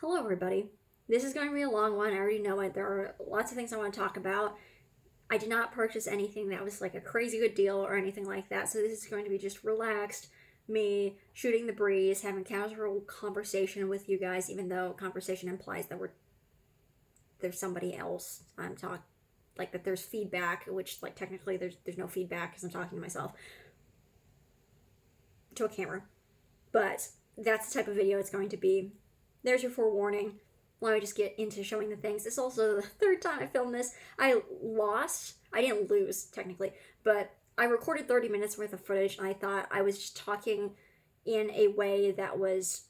Hello, everybody. This is going to be a long one. I already know it. There are lots of things I want to talk about. I did not purchase anything that was like a crazy good deal or anything like that. So this is going to be just relaxed, me shooting the breeze, having casual conversation with you guys, even though conversation implies that there's somebody else. I'm talking like that there's feedback, which like technically there's no feedback because I'm talking to myself to a camera. But that's the type of video it's going to be. There's your forewarning. Let me just get into showing the things. This is also the third time I filmed this. I didn't lose, technically, but I recorded 30 minutes worth of footage, and I thought I was just talking in a way that was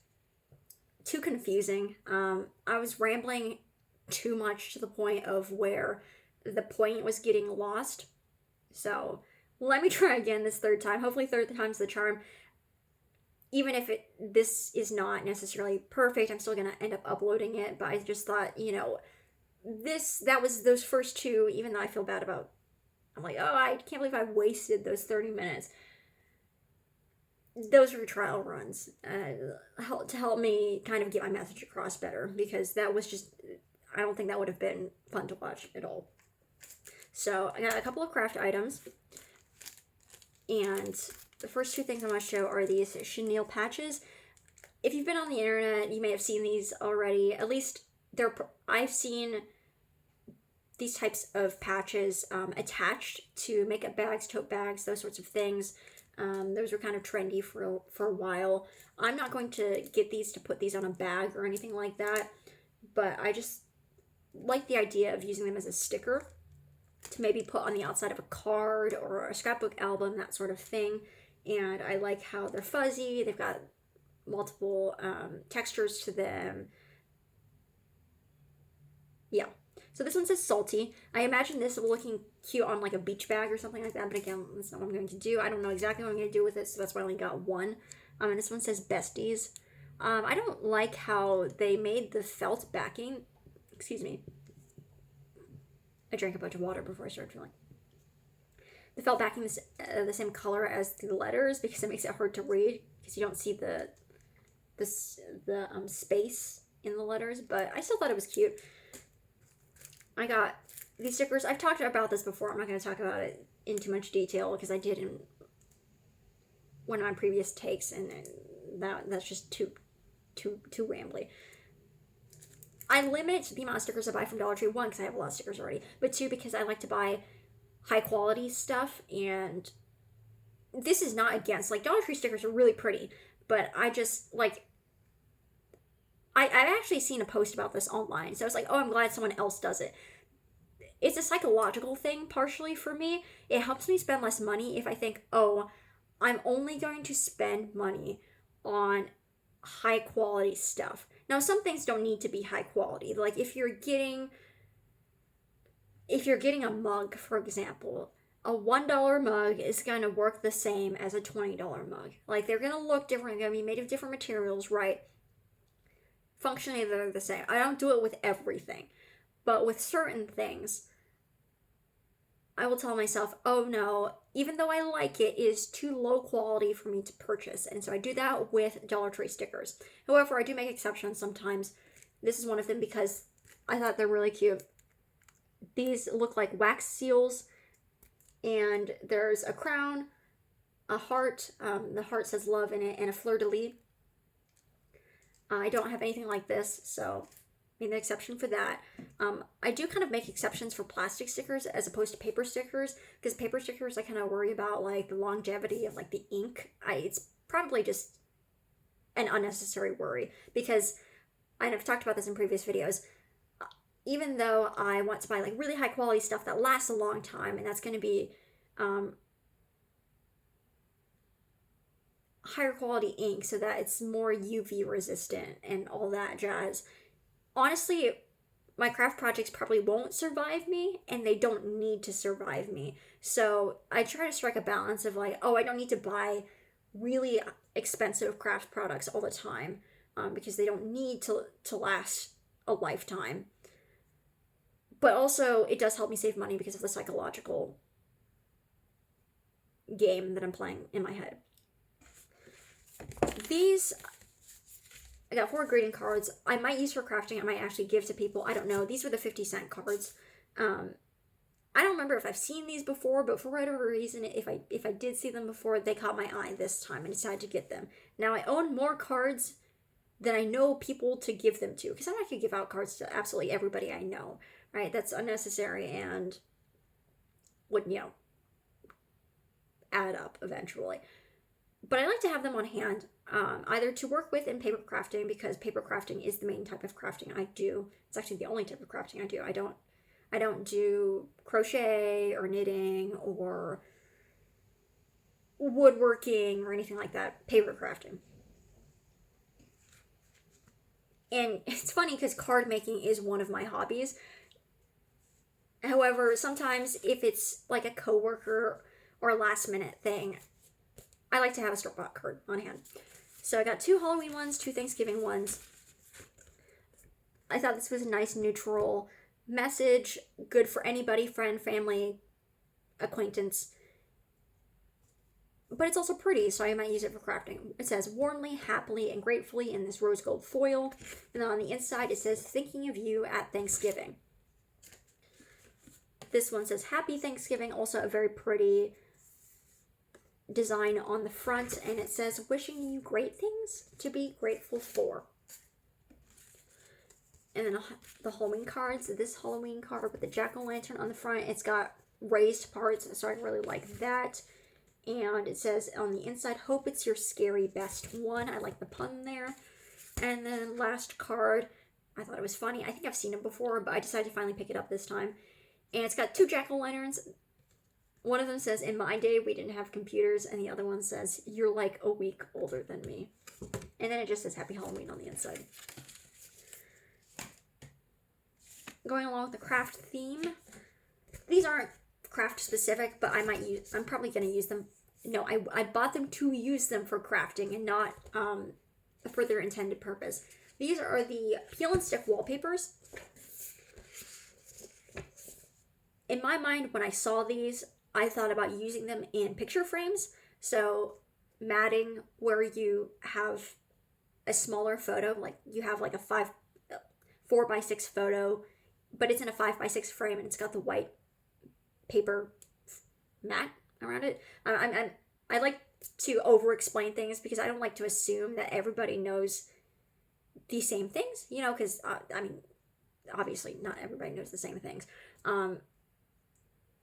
too confusing. I was rambling too much to the point of where the point was getting lost. So let me try again this third time. Hopefully third time's the charm. Even if this is not necessarily perfect, I'm still going to end up uploading it, but I just thought, that was those first two, even though I feel bad about, I'm like, oh, I can't believe I wasted those 30 minutes. Those were trial runs to help me kind of get my message across better, because that was just, I don't think that would have been fun to watch at all. So I got a couple of craft items, and the first two things I want to show are these chenille patches. If you've been on the internet, you may have seen these already. At least I've seen these types of patches attached to makeup bags, tote bags, those sorts of things. Those were kind of trendy for a while. I'm not going to get these to put these on a bag or anything like that, but I just like the idea of using them as a sticker to maybe put on the outside of a card or a scrapbook album, that sort of thing. And I like how they're fuzzy. They've got multiple textures to them. Yeah. So this one says salty. I imagine this looking cute on like a beach bag or something like that. But again, that's not what I'm going to do. I don't know exactly what I'm going to do with it. So that's why I only got one. And this one says besties. I don't like how they made the felt backing. Excuse me. I drank a bunch of water before I started filming. The felt backing is the same color as the letters because it makes it hard to read because you don't see the space in the letters, but I still thought it was cute. I got these stickers. I've talked about this before. I'm not going to talk about it in too much detail because I did in one of my previous takes, and that's just too rambly. I limit the amount of stickers I buy from Dollar Tree, one, because I have a lot of stickers already, but two, because I like to buy high quality stuff, and this is not against, like, Dollar Tree stickers are really pretty, but I just, like, I've actually seen a post about this online, so I was like, oh, I'm glad someone else does it. It's a psychological thing, partially, for me. It helps me spend less money if I think, oh, I'm only going to spend money on high quality stuff. Now, some things don't need to be high quality. Like, if you're getting a mug, for example, a $1 mug is going to work the same as a $20 mug. Like, they're going to look different. They're going to be made of different materials, right? Functionally, they're the same. I don't do it with everything. But with certain things, I will tell myself, oh no, even though I like it, it is too low quality for me to purchase. And so I do that with Dollar Tree stickers. However, I do make exceptions sometimes. This is one of them because I thought they're really cute. These look like wax seals, and there's a crown, a heart, the heart says love in it, and a fleur-de-lis. I don't have anything like this, so I made an exception for that. I do kind of make exceptions for plastic stickers as opposed to paper stickers, because paper stickers I kind of worry about like the longevity of like the ink. It's probably just an unnecessary worry, because I've talked about this in previous videos. Even though I want to buy like really high quality stuff that lasts a long time, and that's going to be higher quality ink so that it's more UV resistant and all that jazz. Honestly, my craft projects probably won't survive me, and they don't need to survive me. So I try to strike a balance of like, oh, I don't need to buy really expensive craft products all the time because they don't need to last a lifetime. But also, it does help me save money because of the psychological game that I'm playing in my head. These got 4 greeting cards. I might use for crafting. I might actually give to people. I don't know. These were the 50-cent cards. I don't remember if I've seen these before, but for whatever reason, if I did see them before, they caught my eye this time and decided to get them. Now I own more cards than I know people to give them to, because I'm not going to give out cards to absolutely everybody I know, right? That's unnecessary and would, add up eventually. But I like to have them on hand, either to work with in paper crafting, because paper crafting is the main type of crafting I do. It's actually the only type of crafting I do. I don't do crochet or knitting or woodworking or anything like that. Paper crafting. And it's funny because card making is one of my hobbies. However, sometimes if it's like a coworker or a last minute thing, I like to have a store-bought card on hand. So I got 2 Halloween ones, 2 Thanksgiving ones. I thought this was a nice neutral message, good for anybody, friend, family, acquaintance. But it's also pretty, so I might use it for crafting. It says, warmly, happily, and gratefully in this rose gold foil. And then on the inside, it says, thinking of you at Thanksgiving. This one says, Happy Thanksgiving, also a very pretty design on the front. And it says, wishing you great things to be grateful for. And then the Halloween cards, this Halloween card with the jack-o'-lantern on the front, it's got raised parts, so I really like that. And it says on the inside, hope it's your scary best one. I like the pun there. And then last card, I thought it was funny. I think I've seen it before, but I decided to finally pick it up this time. And it's got 2 jack-o'-lanterns. One of them says, in my day, we didn't have computers. And the other one says, you're like a week older than me. And then it just says, Happy Halloween on the inside. Going along with the craft theme. These aren't craft specific, but I'm probably going to use them. No, I bought them to use them for crafting and not for their intended purpose. These are the peel and stick wallpapers. In my mind, when I saw these, I thought about using them in picture frames. So matting where you have a smaller photo, like you have like a 4x6 photo, but it's in a 5x6 frame and it's got the white paper mat around it. I like to over-explain things because I don't like to assume that everybody knows the same things, because, obviously not everybody knows the same things.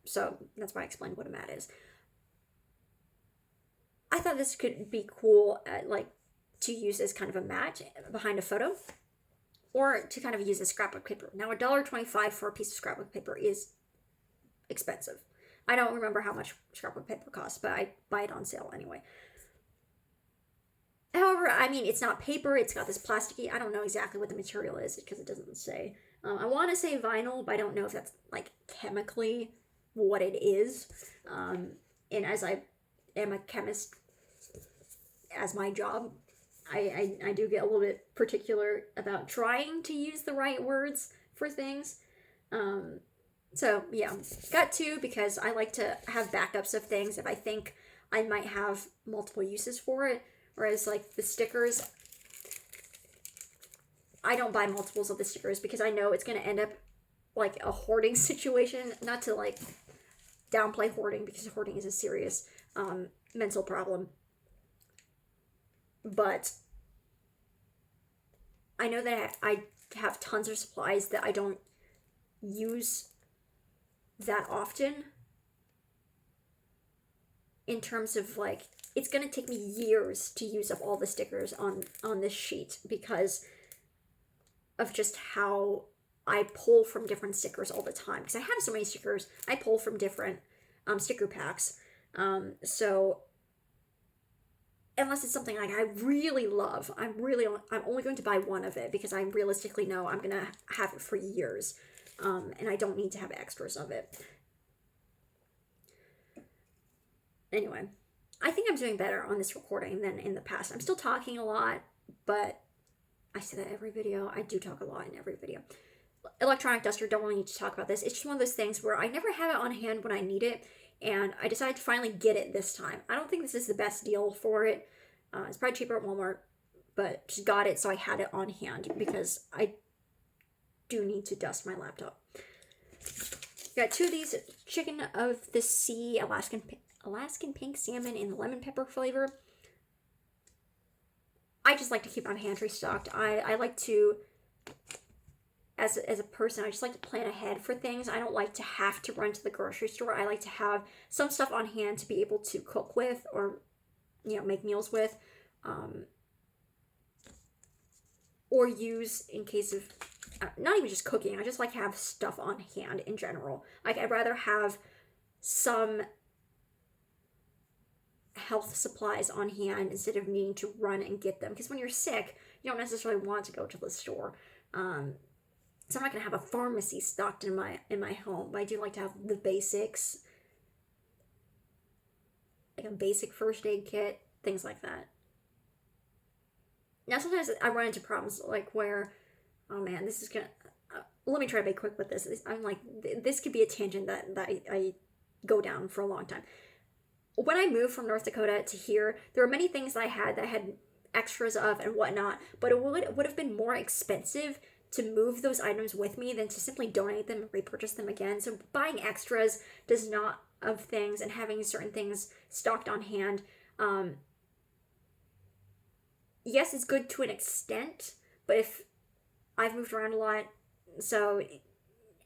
So that's why I explained what a mat is. I thought this could be cool, to use as kind of a mat behind a photo, or to kind of use as scrapbook paper. Now, $1.25 for a piece of scrapbook paper is expensive. I don't remember how much scrapbook paper costs, but I buy it on sale anyway. However, it's not paper. It's got this plasticky, I don't know exactly what the material is because it doesn't say. I want to say vinyl, but I don't know if that's chemically what it is. And as I am a chemist as my job, I do get a little bit particular about trying to use the right words for things. So yeah, got 2 because I like to have backups of things if I think I might have multiple uses for it. Whereas the stickers, I don't buy multiples of the stickers because I know it's going to end up like a hoarding situation. Not to downplay hoarding, because hoarding is a serious mental problem. But I know that I have tons of supplies that I don't use that often, in terms of it's gonna take me years to use up all the stickers on this sheet because of just how I pull from different stickers all the time, because I have so many stickers. I pull from different sticker packs, so unless it's something I really love, I'm only going to buy one of it because I realistically know I'm gonna have it for years. And I don't need to have extras of it. Anyway, I think I'm doing better on this recording than in the past. I'm still talking a lot, but I say that every video. I do talk a lot in every video. Electronic duster, don't really need to talk about this. It's just one of those things where I never have it on hand when I need it, and I decided to finally get it this time. I don't think this is the best deal for it. It's probably cheaper at Walmart, but just got it so I had it on hand because I do need to dust my laptop. Got 2 of these chicken of the sea Alaskan pink salmon in the lemon pepper flavor. I just like to keep my pantry stocked. I like to, as a person, I just like to plan ahead for things. I don't like to have to run to the grocery store. I like to have some stuff on hand to be able to cook with or, make meals with, or use in case of, not even just cooking. I just like to have stuff on hand in general. Like, I'd rather have some health supplies on hand instead of needing to run and get them, because when you're sick you don't necessarily want to go to the store. So I'm not going to have a pharmacy stocked in my home, but I do like to have the basics, like a basic first aid kit, things like that. Now sometimes I run into problems like where, oh man, this is gonna let me try to be quick with this. I'm like, this could be a tangent that I go down for a long time. When I moved from North Dakota to here, there were many things that I had extras of and whatnot, but it would have been more expensive to move those items with me than to simply donate them and repurchase them again. So buying extras does not of things and having certain things stocked on hand, yes, it's good to an extent, but if I've moved around a lot, so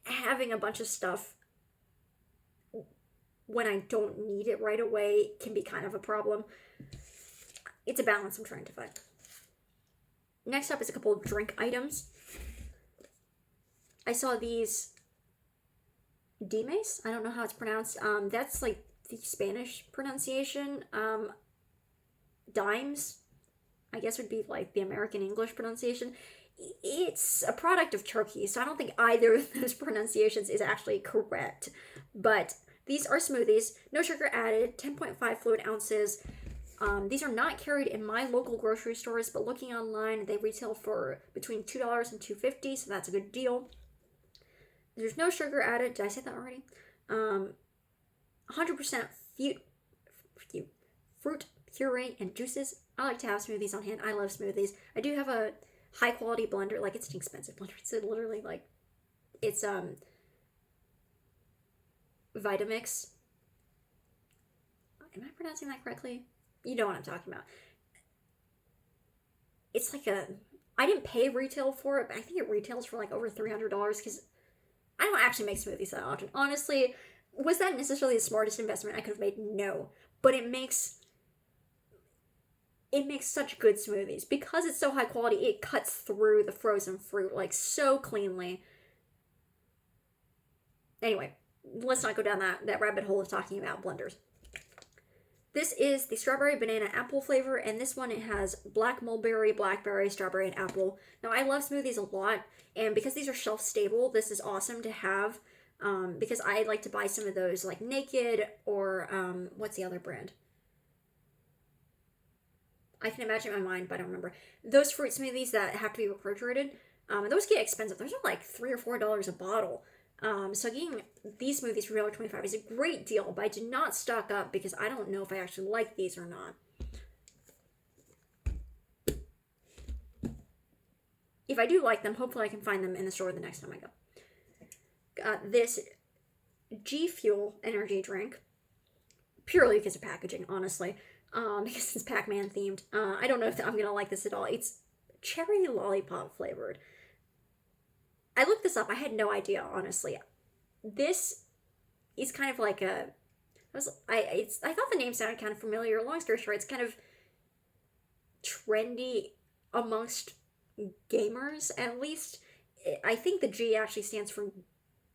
having a bunch of stuff when I don't need it right away can be kind of a problem. It's a balance I'm trying to find. Next up is a couple of drink items. I saw these Dimes. I don't know how it's pronounced. That's like the Spanish pronunciation. Dimes, I guess, would be like the American English pronunciation. It's a product of Turkey, so I don't think either of those pronunciations is actually correct. But these are smoothies, no sugar added, 10.5 fluid ounces. These are not carried in my local grocery stores, but looking online, they retail for between $2 and $2.50, so that's a good deal. There's no sugar added. Did I say that already? 100% fruit puree and juices. I like to have smoothies on hand. I love smoothies. I do have a high quality blender. Like, it's an expensive blender. It's literally like, it's Vitamix. Am I pronouncing that correctly? You know what I'm talking about. It's like I didn't pay retail for it, but I think it retails for like over $300 because I don't actually make smoothies that often. Honestly, was that necessarily the smartest investment I could have made? No. But it makes such good smoothies. Because it's so high quality, it cuts through the frozen fruit like so cleanly. Anyway, let's not go down that rabbit hole of talking about blenders. This is the strawberry banana apple flavor, and this one, it has black mulberry, blackberry, strawberry, and apple. Now, I love smoothies a lot, and because these are shelf stable, this is awesome to have, because I like to buy some of those like Naked or what's the other brand? I can imagine in my mind, but I don't remember. Those fruit smoothies that have to be refrigerated, those get expensive. Those are like $3 or $4 a bottle. So getting these smoothies for $1.25 is a great deal, but I did not stock up because I don't know if I actually like these or not. If I do like them, hopefully I can find them in the store the next time I go. Got this G Fuel energy drink, purely because of packaging, honestly, because it's Pac-Man themed. I don't know if I'm going to like this at all. It's cherry lollipop flavored. I looked this up. I had no idea, honestly. This is kind of like I thought the name sounded kind of familiar. Long story short, it's kind of trendy amongst gamers, at least. I think the G actually stands for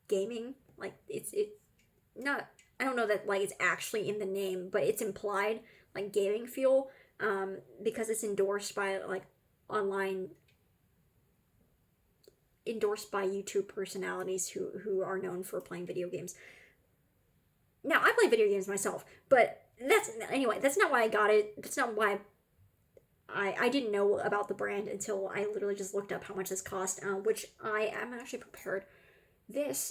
gaming. Like, it's not, I don't know that like it's actually in the name, but it's implied, like gaming fuel, because it's endorsed by like endorsed by YouTube personalities who are known for playing video games. Now, I play video games myself, but that's not why I got it. That's not why I didn't know about the brand until I literally just looked up how much this cost, which I am actually prepared. This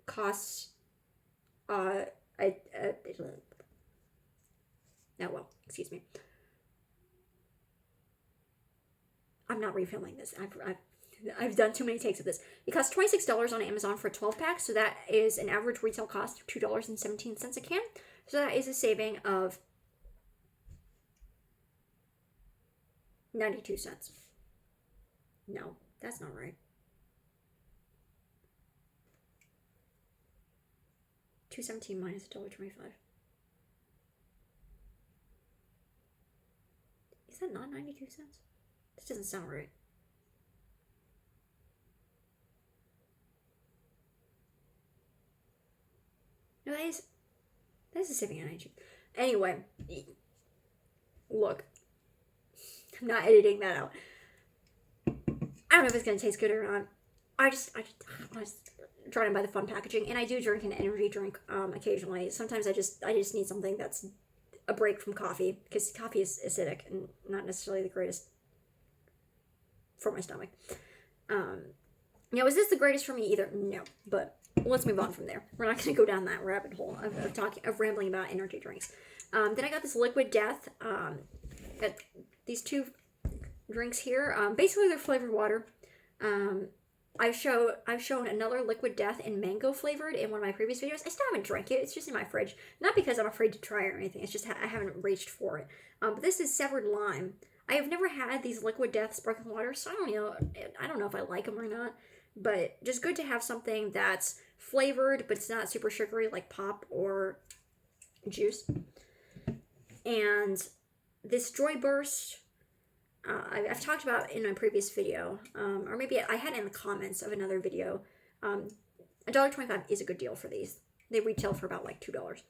costs excuse me. I'm not refilming this. I've done too many takes of this. It costs $26 on Amazon for a 12-pack, so that is an average retail cost of $2.17 a can. So that is a saving of 92 cents. No, that's not right. $2.17 minus $1.25. Is that not 92 cents? This doesn't sound right. No, that is a saving on 92. Anyway, look, I'm not editing that out. I don't know if it's gonna taste good or not. I just trying to buy the fun packaging, and I do drink an energy drink occasionally. Sometimes I just need something that's a break from coffee, because coffee is acidic and not necessarily the greatest for my stomach. Now, is this the greatest for me either? No, but let's move on from there. We're not going to go down that rabbit hole of rambling about energy drinks. Then I got this Liquid Death. These two drinks here. Basically, they're flavored water. I've shown another Liquid Death in mango flavored in one of my previous videos. I still haven't drank it. It's just in my fridge. Not because I'm afraid to try it or anything. It's just I haven't reached for it. But this is Severed Lime. I have never had these Liquid Death sparkling water, so I don't know if I like them or not. But just good to have something that's flavored, but it's not super sugary like pop or juice. And this Joy Burst, I've talked about in my previous video, or maybe I had it in the comments of another video. $1.25 is a good deal for these. They retail for about like $2.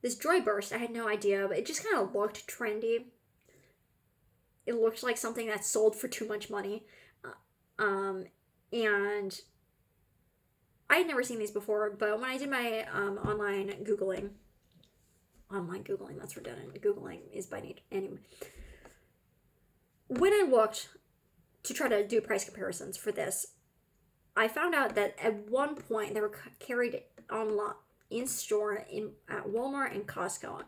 This Joy Burst, I had no idea, but it just kind of looked trendy. It looked like something that's sold for too much money. And I had never seen these before, but when I did my online Googling, that's redundant. Googling is by need. Anyway. When I looked to try to do price comparisons for this, I found out that at one point they were carried online in store at Walmart and Costco.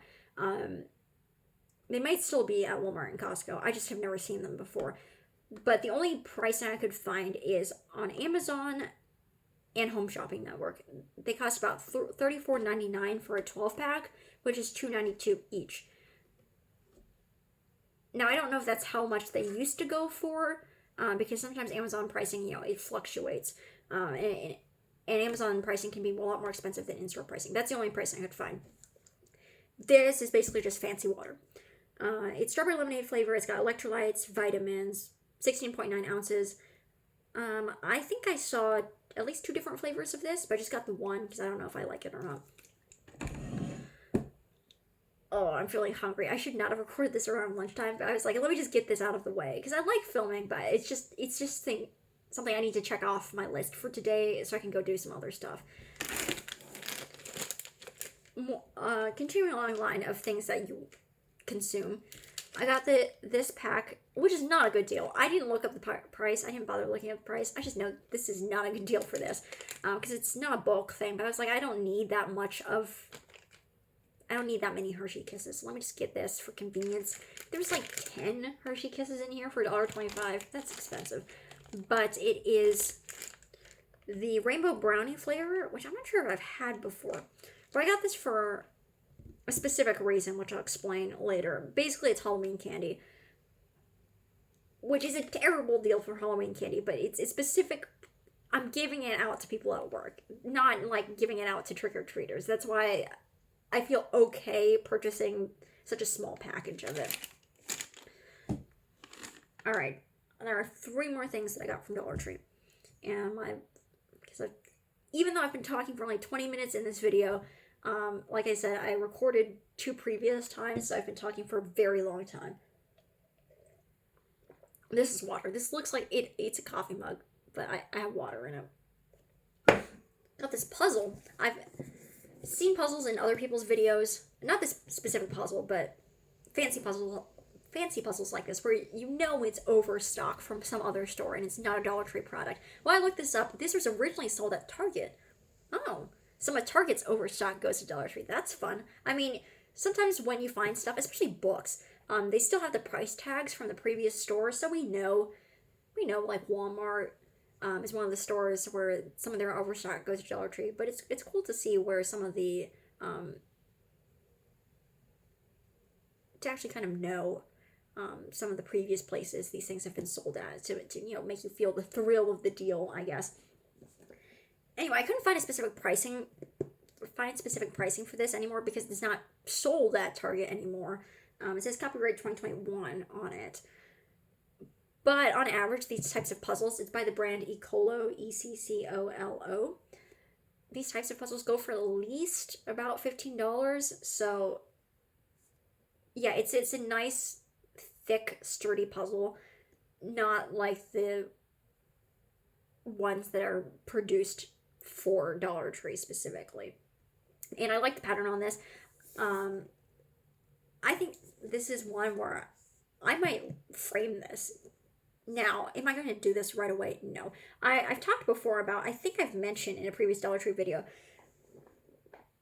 They might still be at Walmart and Costco. I just have never seen them before. But the only pricing I could find is on Amazon and Home Shopping Network. They cost about $34.99 for a 12-pack, which is $2.92 each. Now, I don't know if that's how much they used to go for, because sometimes Amazon pricing, it fluctuates. And Amazon pricing can be a lot more expensive than in-store pricing. That's the only pricing I could find. This is basically just fancy water. It's strawberry lemonade flavor. It's got electrolytes, vitamins, 16.9 ounces. I think I saw at least 2 different flavors of this, but I just got the one because I don't know if I like it or not. Oh, I'm feeling hungry. I should not have recorded this around lunchtime, but I was like, let me just get this out of the way, because I like filming, but it's just something I need to check off my list for today so I can go do some other stuff. Continuing along the line of things that you consume, I got this pack, which is not a good deal. I didn't look up the price. I didn't bother looking up the price. I just know this is not a good deal for this, because it's not a bulk thing, but I was like, I don't need that many Hershey Kisses. So let me just get this for convenience. There's like 10 Hershey Kisses in here for $1.25. That's expensive. But it is the Rainbow Brownie flavor, which I'm not sure if I've had before. But I got this for a specific reason, which I'll explain later. Basically, it's Halloween candy, which is a terrible deal for Halloween candy, but it's specific. I'm giving it out to people at work, not like giving it out to trick-or-treaters. That's why I feel okay purchasing such a small package of it. Alright, there are 3 more things that I got from Dollar Tree. And even though I've been talking for only 20 minutes in this video, like I said, I recorded 2 previous times, so I've been talking for a very long time. This is water. This looks like it's a coffee mug, but I have water in it. Got this puzzle. I've seen puzzles in other people's videos. Not this specific puzzle, but fancy puzzles like this, where it's overstock from some other store and it's not a Dollar Tree product. Well, I looked this up. This was originally sold at Target. Oh, some of Target's overstock goes to Dollar Tree. That's fun. I mean, sometimes when you find stuff, especially books, they still have the price tags from the previous store, so we know we know like Walmart is one of the stores where some of their overstock goes to Dollar Tree, but it's cool to see where some of the to actually kind of know some of the previous places these things have been sold at to make you feel the thrill of the deal, I guess. Anyway, I couldn't find specific pricing for this anymore because it's not sold at Target anymore. It says copyright 2021 on it. But on average, these types of puzzles, it's by the brand Ecolo, Eccolo. These types of puzzles go for at least about $15. So, yeah, it's a nice, thick, sturdy puzzle. Not like the ones that are produced for Dollar Tree specifically. And I like the pattern on this. I think this is one where I might frame this. Now, am I going to do this right away? No. I've talked before about, I think I've mentioned in a previous Dollar Tree video,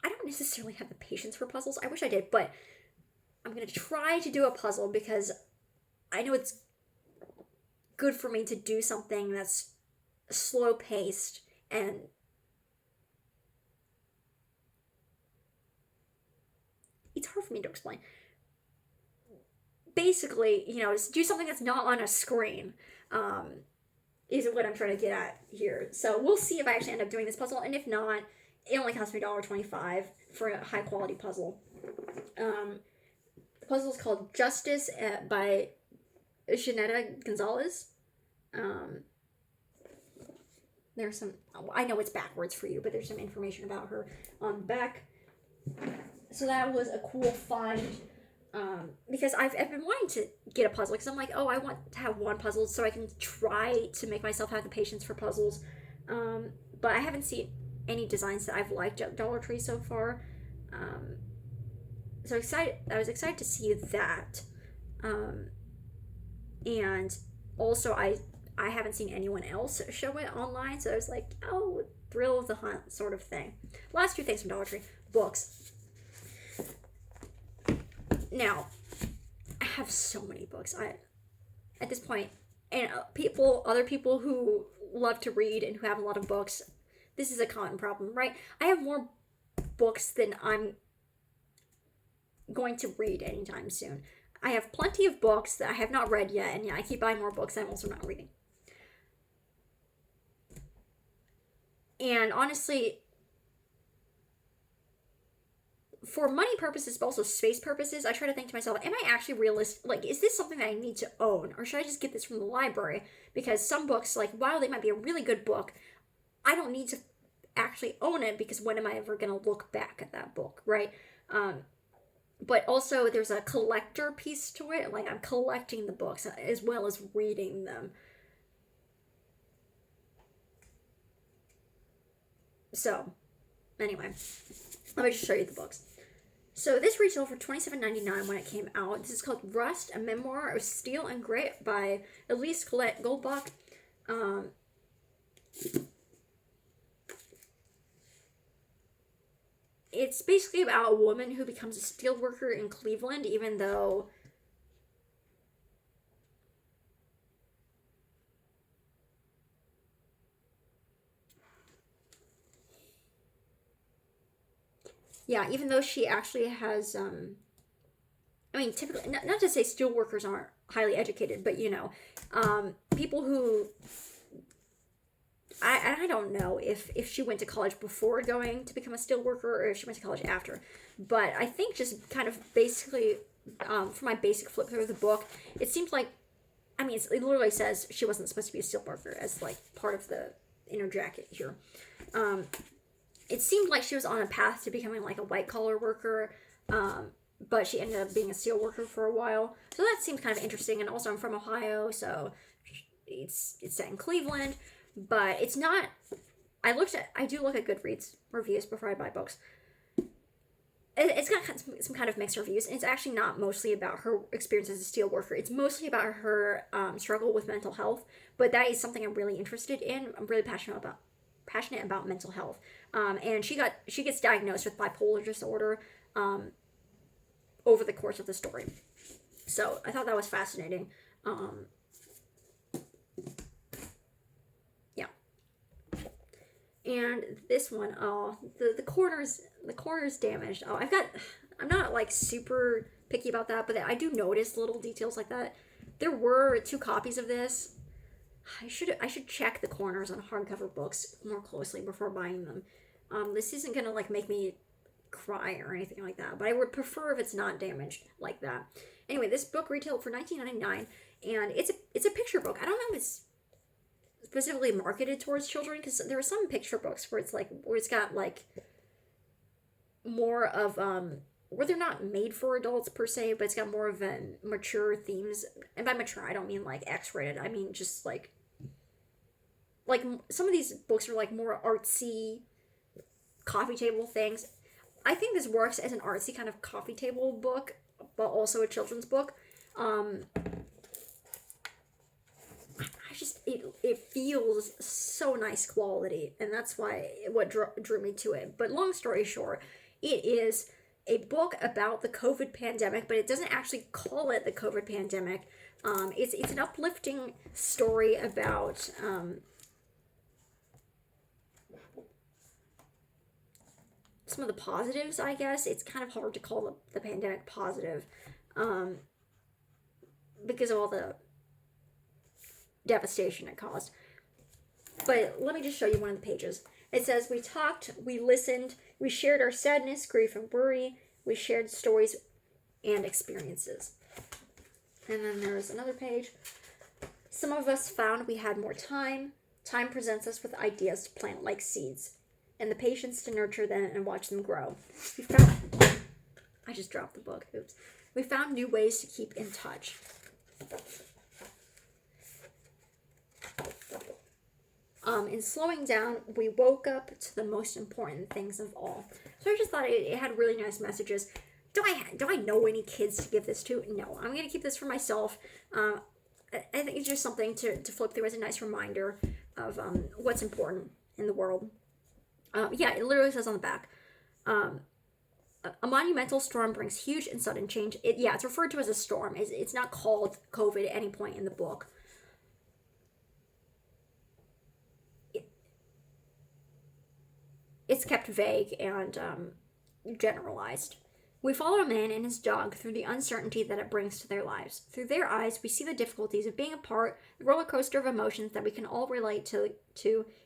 I don't necessarily have the patience for puzzles. I wish I did, but I'm going to try to do a puzzle because I know it's good for me to do something that's slow paced and it's hard for me to explain. Basically, just do something that's not on a screen, is what I'm trying to get at here. So we'll see if I actually end up doing this puzzle, and if not, it only cost me $1.25 for a high quality puzzle. The puzzle is called Justice by Jeanetta Gonzalez. There's some, I know it's backwards for you, but there's some information about her on the back. So that was a cool find. Because I've been wanting to get a puzzle because I'm like, oh, I want to have one puzzle so I can try to make myself have the patience for puzzles. But I haven't seen any designs that I've liked at Dollar Tree so far. So I was excited to see that. And also I haven't seen anyone else show it online, so I was like, oh, thrill of the hunt sort of thing. Last two things from Dollar Tree. Books. Now, I have so many books. At this point, and other people who love to read and who have a lot of books, this is a common problem, right? I have more books than I'm going to read anytime soon. I have plenty of books that I have not read yet, and yeah, I keep buying more books I'm also not reading. And honestly, for money purposes, but also space purposes, I try to think to myself, am I actually realistic? Like, is this something that I need to own? Or should I just get this from the library? Because some books, like, while they might be a really good book, I don't need to actually own it because when am I ever going to look back at that book, right? But also, there's a collector piece to it. Like, I'm collecting the books as well as reading them. So, anyway, let me just show you the books. So this retailed for $27.99 when it came out. This is called Rust, a memoir of steel and grit by Elise Colette Goldbach. It's basically about a woman who becomes a steel worker in Cleveland, even though she actually has, typically, not to say steel workers aren't highly educated, but, people who, I don't know if she went to college before going to become a steel worker or if she went to college after, but I think just kind of basically, for my basic flip through of the book, it seems like, it literally says she wasn't supposed to be a steel worker as, like, part of the inner jacket here. It seemed like she was on a path to becoming like a white collar worker, but she ended up being a steel worker for a while. So that seems kind of interesting. And also, I'm from Ohio, so it's set in Cleveland, but it's not. I do look at Goodreads reviews before I buy books. It's got some kind of mixed reviews, and it's actually not mostly about her experience as a steel worker. It's mostly about her struggle with mental health, but that is something I'm really interested in. I'm really passionate about mental health. And she gets diagnosed with bipolar disorder over the course of the story. So I thought that was fascinating. And this one, oh, the corners damaged. Oh, I'm not like super picky about that, but I do notice little details like that. There were 2 copies of this. I should check the corners on hardcover books more closely before buying them. This isn't gonna like make me cry or anything like that, but I would prefer if it's not damaged like that. Anyway, this book retailed for $19.99, and it's a picture book. I don't know if it's specifically marketed towards children, because there are some picture books where it's got like more of where they're not made for adults per se, but it's got more of mature themes. And by mature, I don't mean like X-rated. I mean just like some of these books are like more artsy coffee table things. I think this works as an artsy kind of coffee table book, but also a children's book. It feels so nice quality, and that's what drew me to it. But long story short, it is a book about the COVID pandemic, but it doesn't actually call it the COVID pandemic. It's an uplifting story about some of the positives, I guess. It's kind of hard to call the pandemic positive because of all the devastation it caused. But let me just show you one of the pages. It says, "We talked, we listened, we shared our sadness, grief, and worry. We shared stories and experiences." And then there's another page. "Some of us found we had more time. Time presents us with ideas to plant like seeds, and the patience to nurture them and watch them grow. We found..." I just dropped the book. Oops. "We found new ways to keep in touch." In slowing down, we woke up to the most important things of all. So I just thought it had really nice messages. Do I know any kids to give this to? No, I'm going to keep this for myself. I think it's just something to flip through as a nice reminder of what's important in the world. Yeah, it literally says on the back, "A monumental storm brings huge and sudden change." It's referred to as a storm. It's not called COVID at any point in the book. It's kept vague and generalized. "We follow a man and his dog through the uncertainty that it brings to their lives. Through their eyes, we see the difficulties of being apart, the roller coaster of emotions that we can all relate to,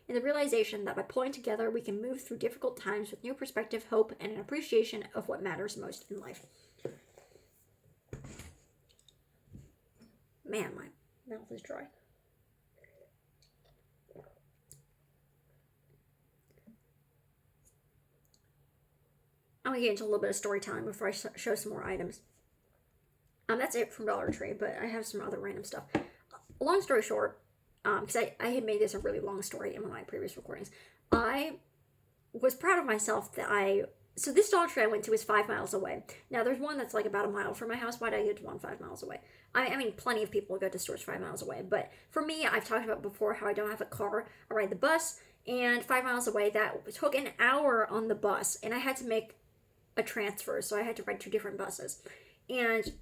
and the realization that by pulling together, we can move through difficult times with new perspective, hope, and an appreciation of what matters most in life." Man, my mouth is dry. I'm going to get into a little bit of storytelling before I show some more items. That's it from Dollar Tree, but I have some other random stuff. Long story short, because I had made this a really long story in one of my previous recordings, I was proud of myself that so this Dollar Tree I went to is 5 miles away. Now, there's one that's like about a mile from my house. Why did I go to one 5 miles away? I mean, plenty of people go to stores 5 miles away, but for me, I've talked about before how I don't have a car. I ride the bus, and 5 miles away, that took an hour on the bus, and I had to make a transfer, so I had to ride 2 different buses. And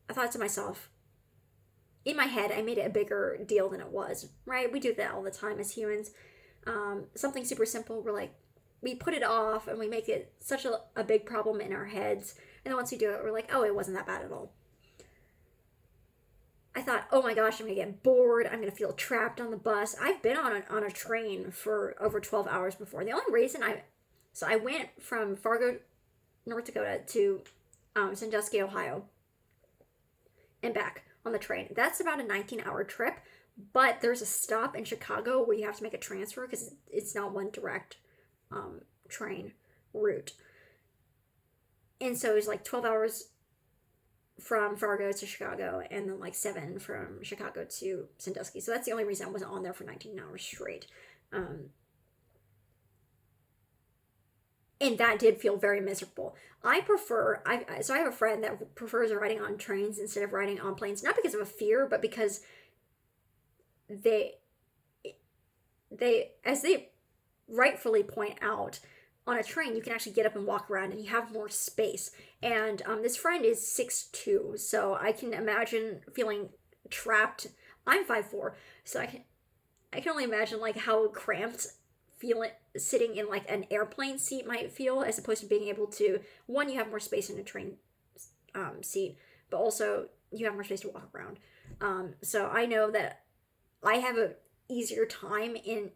I thought to myself, in my head, I made it a bigger deal than it was, right? We do that all the time as humans. Something super simple, we put it off and we make it such a big problem in our heads. And then once we do it, we're like, oh, it wasn't that bad at all. I thought, oh my gosh, I'm going to get bored. I'm going to feel trapped on the bus. I've been on a train for over 12 hours before. The only reason I went from Fargo, North Dakota to Sandusky, Ohio, and back on the train. That's about a 19-hour trip, but there's a stop in Chicago where you have to make a transfer because it's not one direct train route. And so it's like 12 hours from Fargo to Chicago, and then like 7 from Chicago to Sandusky. So that's the only reason I wasn't on there for 19 hours straight. And that did feel very miserable. I have a friend that prefers riding on trains instead of riding on planes, not because of a fear, but because they as they rightfully point out, on a train you can actually get up and walk around and you have more space. And this friend is 6'2", so I can imagine feeling trapped. I'm 5'4", so I can only imagine like how cramped feeling sitting in like an airplane seat might feel, as opposed to being able to, one, you have more space in a train seat, but also you have more space to walk around. So I know that I have a easier time in,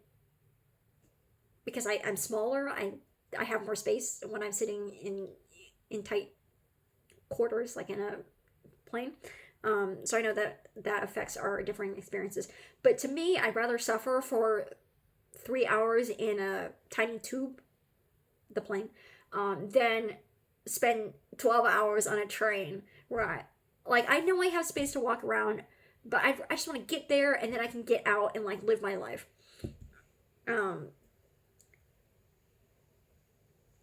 because I'm smaller, I have more space when I'm sitting in tight quarters, like in a plane. So I know that that affects our differing experiences. But to me, I'd rather suffer for 3 hours in a tiny tube, the plane, than spend 12 hours on a train where I know I have space to walk around, but I just want to get there and then I can get out and like live my life.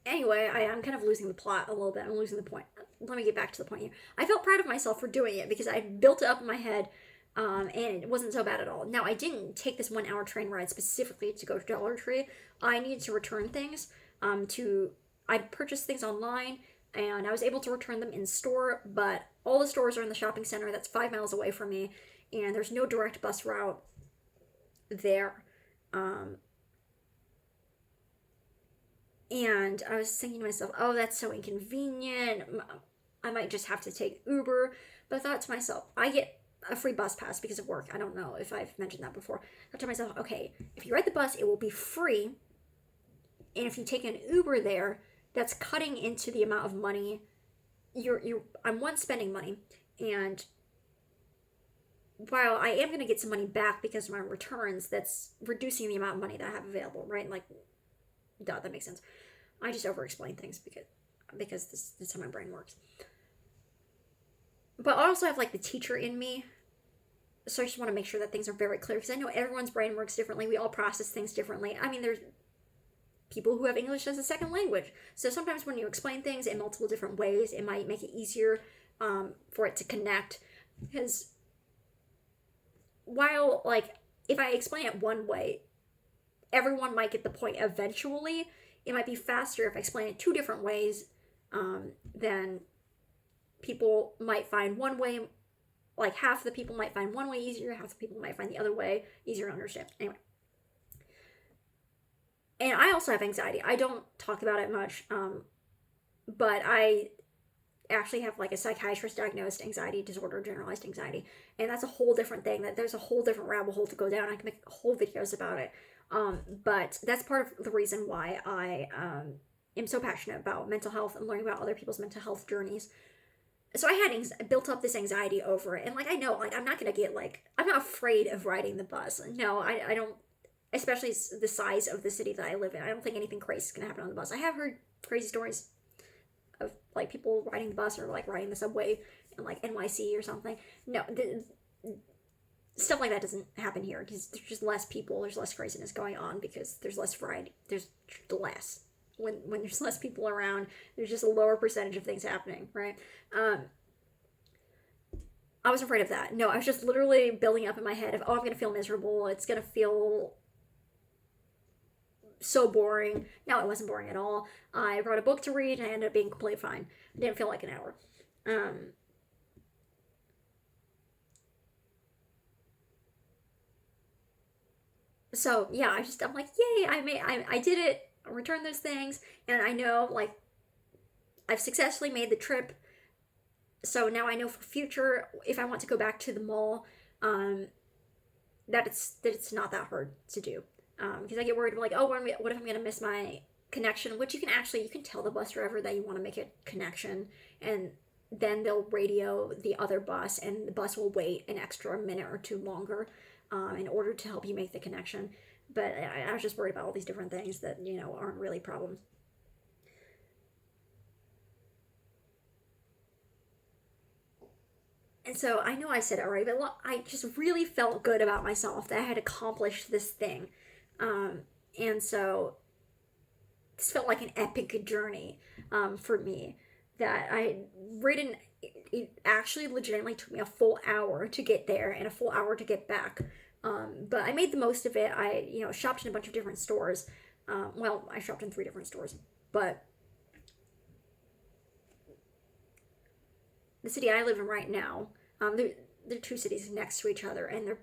Anyway, I'm kind of losing the plot a little bit. I'm losing the point. Let me get back to the point here. I felt proud of myself for doing it because I built it up in my head, and it wasn't so bad at all. Now, I didn't take this 1 hour train ride specifically to go to Dollar Tree. I needed to return things. I purchased things online, and I was able to return them in store, but all the stores are in the shopping center that's 5 miles away from me, and there's no direct bus route there. And I was thinking to myself, oh, that's so inconvenient. I might just have to take Uber. But I thought to myself, I get a free bus pass because of work. I don't know if I've mentioned that before. I thought to myself, okay, if you ride the bus, it will be free. And if you take an Uber there, that's cutting into the amount of money I'm spending money. And while I am going to get some money back because of my returns, that's reducing the amount of money that I have available, right? Like, duh, that makes sense. I just over-explain things because this is how my brain works. But I also have like the teacher in me, so I just want to make sure that things are very clear because I know everyone's brain works differently. We all process things differently. I mean, there's people who have English as a second language, so sometimes when you explain things in multiple different ways, it might make it easier for it to connect. Because while like if I explain it one way, everyone might get the point eventually. It might be faster if I explain it two different ways. Then people might find one way, like half the people might find one way easier, half the people might find the other way easier to understand. Anyway. And I also have anxiety. I don't talk about it much, but I actually have like a psychiatrist diagnosed anxiety disorder, generalized anxiety. And that's a whole different thing. That there's a whole different rabbit hole to go down. I can make whole videos about it. But that's part of the reason why I am so passionate about mental health and learning about other people's mental health journeys. So I had built up this anxiety over it. And like, I know, like, I'm not going to get like, I'm not afraid of riding the bus. No, I don't, especially the size of the city that I live in. I don't think anything crazy is going to happen on the bus. I have heard crazy stories of like people riding the bus or like riding the subway in like NYC or something. No, stuff like that doesn't happen here because there's just less people. There's less craziness going on because there's less variety. There's less. When there's less people around, there's just a lower percentage of things happening, right? I wasn't afraid of that. No, I was just literally building up in my head of, oh, I'm going to feel miserable. It's going to feel so boring. No, it wasn't boring at all. I wrote a book to read and I ended up being completely fine. It didn't feel like an hour. So yeah, I'm like, yay, I did it. I returned those things, and I know like I've successfully made the trip. So now I know for future if I want to go back to the mall, that it's not that hard to do. Because I get worried like, oh, what if I'm gonna miss my connection? Which you can tell the bus driver that you want to make a connection, and then they'll radio the other bus, and the bus will wait an extra minute or two longer in order to help you make the connection. But I was just worried about all these different things that, aren't really problems. And so I know I said it already, but I just really felt good about myself that I had accomplished this thing. And so this felt like an epic journey for me that I had ridden. It actually legitimately took me a full hour to get there and a full hour to get back. But I made the most of it. I, shopped in a bunch of different stores. Well, I shopped in 3 different stores, but the city I live in right now, they're 2 cities next to each other, and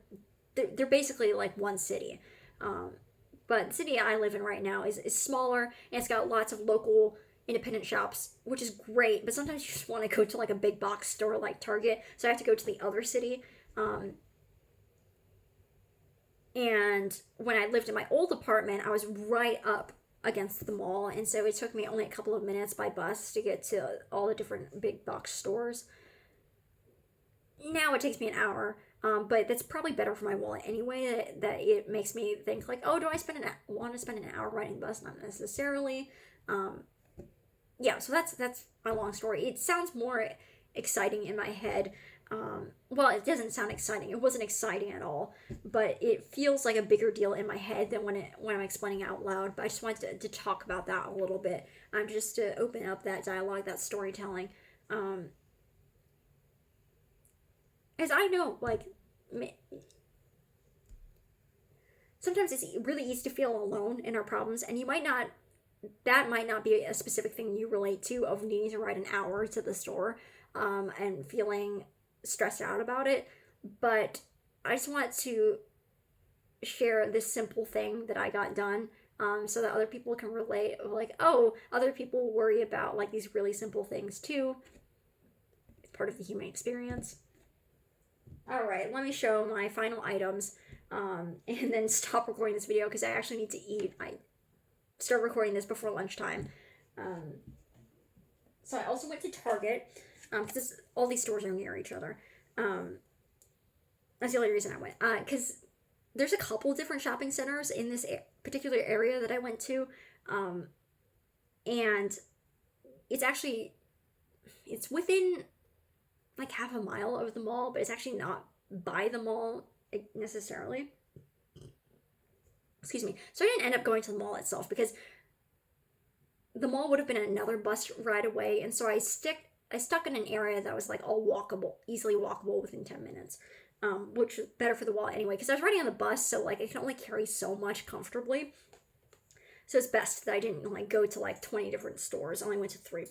they're basically like one city. But the city I live in right now is smaller, and it's got lots of local independent shops, which is great. But sometimes you just want to go to like a big box store like Target, so I have to go to the other city. And when I lived in my old apartment, I was right up against the mall, and so it took me only a couple of minutes by bus to get to all the different big box stores. Now it takes me an hour, but that's probably better for my wallet anyway. That it makes me think like, oh, do I want to spend an hour riding the bus? Not necessarily. Um, yeah, so that's my long story. It sounds more exciting in my head. Well, it doesn't sound exciting. It wasn't exciting at all, but it feels like a bigger deal in my head than when I'm explaining out loud. But I just wanted to talk about that a little bit, just to open up that dialogue, that storytelling. Um, as I know, like sometimes it's really easy to feel alone in our problems, and you might not. That might not be a specific thing you relate to of needing to ride an hour to the store, and feeling stressed out about it. But I just want to share this simple thing that I got done, so that other people can relate. Like, oh, other people worry about like these really simple things too. It's part of the human experience. All right, let me show my final items, and then stop recording this video because I actually need to eat. I start recording this before lunchtime. Um, so I also went to Target, because all these stores are near each other. That's the only reason I went. Because there's a couple different shopping centers in this particular area that I went to, and it's actually it's within like half a mile of the mall, but it's actually not by the mall necessarily. Excuse me. So I didn't end up going to the mall itself because the mall would have been another bus ride away, and so I stuck in an area that was like all walkable, easily walkable within 10 minutes, which is better for the wallet anyway. Because I was riding on the bus, so like I can only carry so much comfortably. So it's best that I didn't like go to like 20 different stores. I only went to 3.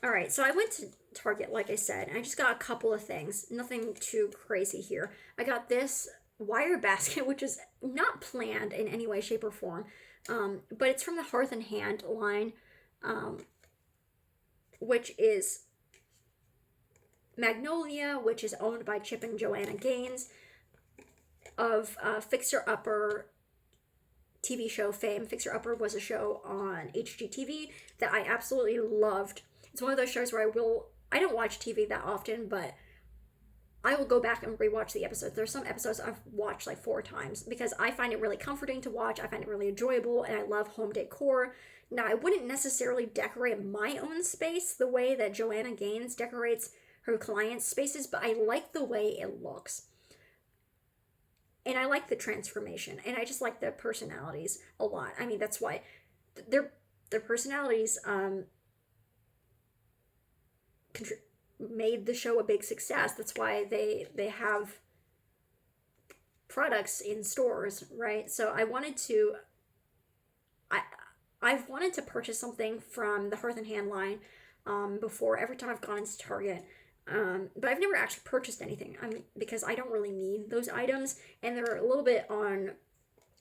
All right, so I went to Target, like I said, and I just got a couple of things. Nothing too crazy here. I got this wire basket, which is not planned in any way, shape, or form, but it's from the Hearth and Hand line, which is Magnolia, which is owned by Chip and Joanna Gaines of Fixer Upper TV show fame. Fixer Upper was a show on HGTV that I absolutely loved. It's one of those shows where I don't watch TV that often, but I will go back and rewatch the episodes. There's some episodes I've watched like 4 times because I find it really comforting to watch. I find it really enjoyable, and I love home decor. Now, I wouldn't necessarily decorate my own space the way that Joanna Gaines decorates her clients' spaces, but I like the way it looks. And I like the transformation, and I just like their personalities a lot. I mean, that's why their personalities made the show a big success. That's why they have products in stores, right? So I've wanted to purchase something from the Hearth and Hand line before, every time I've gone into Target. But I've never actually purchased anything, because I don't really need those items, and they're a little bit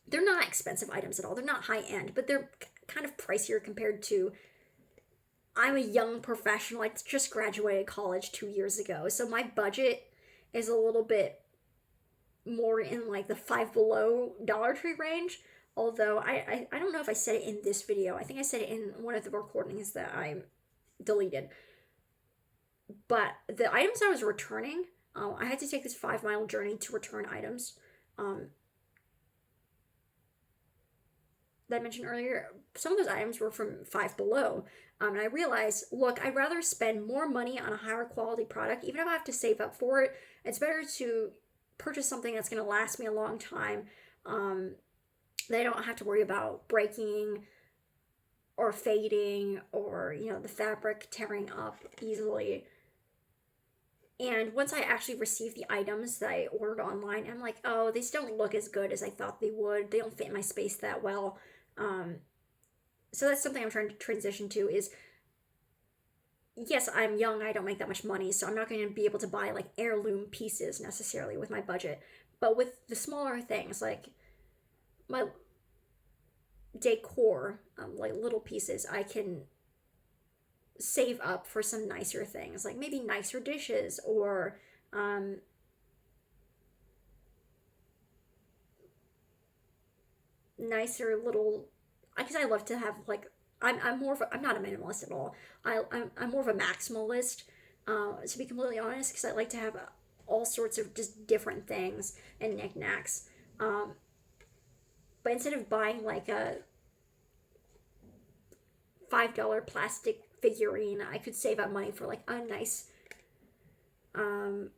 they're not expensive items at all. They're not high end, but they're kind of pricier compared to, I'm a young professional. I just graduated college 2 years ago, so my budget is a little bit more in like the Five Below Dollar Tree range. Although I don't know if I said it in this video. I think I said it in one of the recordings that I deleted. But the items I was returning, I had to take this 5-mile journey to return items. That I mentioned earlier, some of those items were from Five Below. And I realized, look, I'd rather spend more money on a higher quality product, even if I have to save up for it. It's better to purchase something that's going to last me a long time. That I don't have to worry about breaking or fading, or, the fabric tearing up easily. And once I actually received the items that I ordered online, I'm like, oh, these don't look as good as I thought they would. They don't fit in my space that well. So that's something I'm trying to transition to is, yes, I'm young, I don't make that much money, so I'm not going to be able to buy like heirloom pieces necessarily with my budget. But with the smaller things, like decor, like little pieces, I can save up for some nicer things, like maybe nicer dishes or nicer little. I guess I love to have like I'm more of I'm not a minimalist at all. I'm more of a maximalist, to be completely honest, because I like to have all sorts of just different things and knickknacks. Um, but instead of buying like a $5 plastic figurine, I could save up money for like a nice um,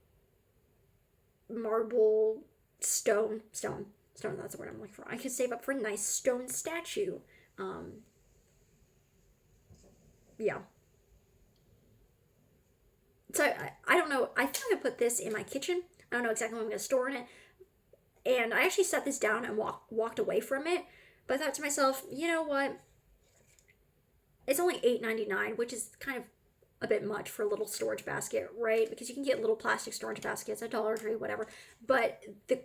marble stone. That's the word I'm looking for. I could save up for a nice stone statue. Um, yeah. So I don't know. I think I put this in my kitchen. I don't know exactly what I'm going to store in it. And I actually set this down and walked away from it. But I thought to myself, you know what? It's only $8.99, which is kind of a bit much for a little storage basket, right? Because you can get little plastic storage baskets at Dollar Tree, whatever. But the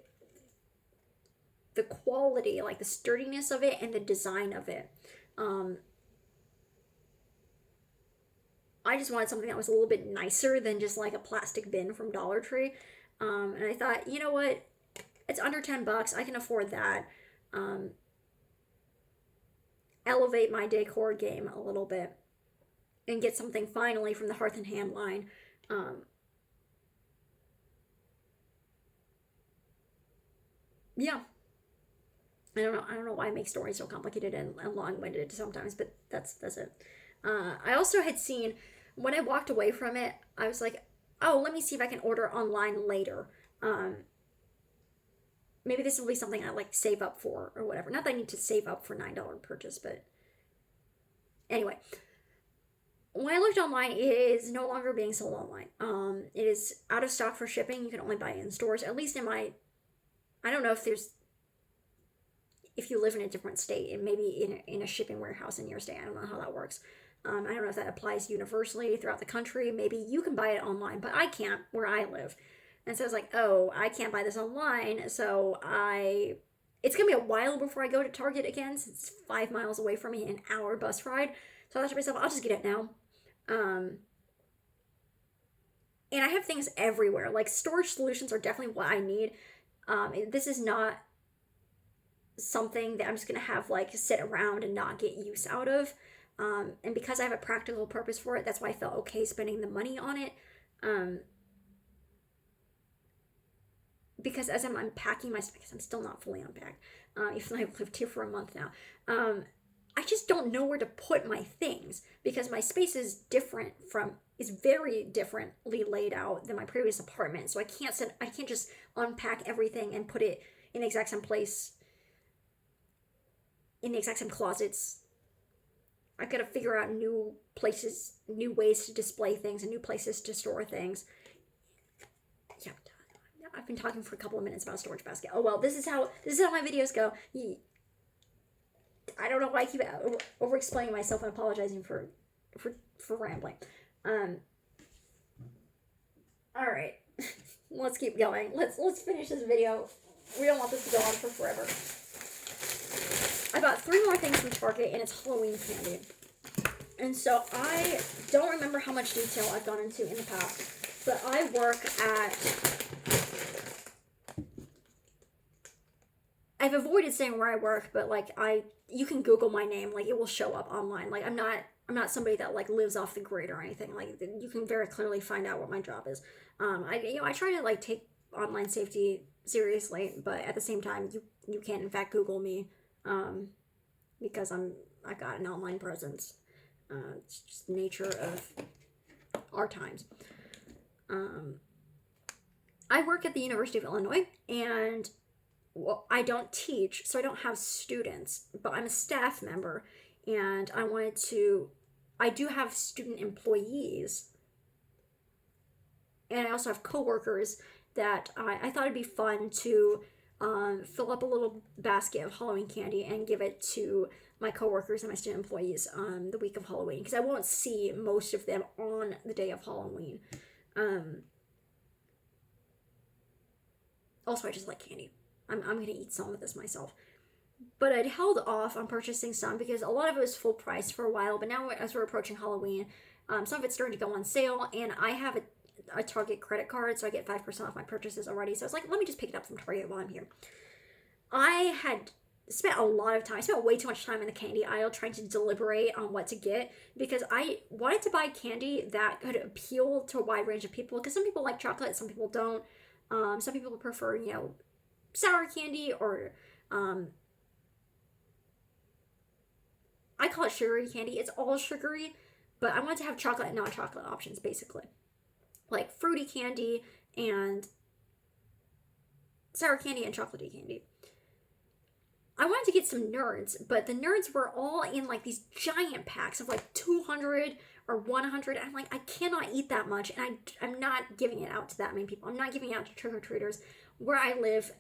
quality, like the sturdiness of it and the design of it, I just wanted something that was a little bit nicer than just like a plastic bin from Dollar Tree. And I thought, you know what? It's under $10. I can afford that. Um, Elevate my decor game a little bit and get something finally from the Hearth and Hand line. Um, yeah, I don't know why I make stories so complicated and long-winded sometimes, but that's it. I also had seen when I walked away from it, I was like, oh, let me see if I can order online later. Um, Maybe this will be something I like save up for or whatever. Not that I need to save up for $9 purchase, but anyway, when I looked online, it is no longer being sold online. It is out of stock for shipping. You can only buy it in stores. At least in my, I don't know if there's, if you live in a different state, and maybe in a shipping warehouse in your state. I don't know how that works. I don't know if that applies universally throughout the country. Maybe you can buy it online, but I can't where I live. And so I was like, oh, I can't buy this online. So it's going to be a while before I go to Target again, since it's 5 miles away from me, an hour bus ride. So I thought to myself, I'll just get it now. Um, and I have things everywhere. Like storage solutions are definitely what I need. This is not something that I'm just going to have like sit around and not get use out of. And because I have a practical purpose for it, that's why I felt okay spending the money on it. Um, because as I'm unpacking my stuff, because I'm still not fully unpacked, even though I've lived here for a month now, I just don't know where to put my things because my space is very differently laid out than my previous apartment. So I can't just unpack everything and put it in the exact same place, in the exact same closets. I gotta figure out new places, new ways to display things, and new places to store things. Yeah, I've been talking for a couple of minutes about storage basket. Oh well, this is how my videos go. I don't know why I keep over explaining myself and apologizing for rambling. All right, let's keep going. Let's finish this video. We don't want this to go on for forever. I bought 3 more things from Target, and it's Halloween candy. And so I don't remember how much detail I've gone into in the past, but I work at. I've avoided saying where I work, but like you can Google my name, like it will show up online. Like I'm not somebody that like lives off the grid or anything. Like you can very clearly find out what my job is. I try to like take online safety seriously, but at the same time you can in fact Google me, because I've got an online presence. It's just the nature of our times. I work at the University of Illinois, and well, I don't teach, so I don't have students, but I'm a staff member, and I do have student employees, and I also have coworkers that I thought it'd be fun to fill up a little basket of Halloween candy and give it to my coworkers and my student employees the week of Halloween, because I won't see most of them on the day of Halloween. Also, I just like candy. I'm gonna eat some of this myself. but I'd held off on purchasing some because a lot of it was full price for a while. But now, as we're approaching Halloween, some of it's starting to go on sale, and I have a Target credit card, so I get 5% off my purchases already. So I was like, let me just pick it up from Target while I'm here. I had spent a lot of time, I spent way too much time in the candy aisle trying to deliberate on what to get because I wanted to buy candy that could appeal to a wide range of people, because some people like chocolate, some people don't. Some people prefer, sour candy, or I call it sugary candy. It's all sugary, but I wanted to have chocolate and non-chocolate options, basically. Like fruity candy and sour candy and chocolatey candy. I wanted to get some nerds, but the nerds were all in like these giant packs of like 200 or 100. I'm like, I cannot eat that much, and I'm not giving it out to that many people. I'm not giving it out to trick-or-treaters. Where I live,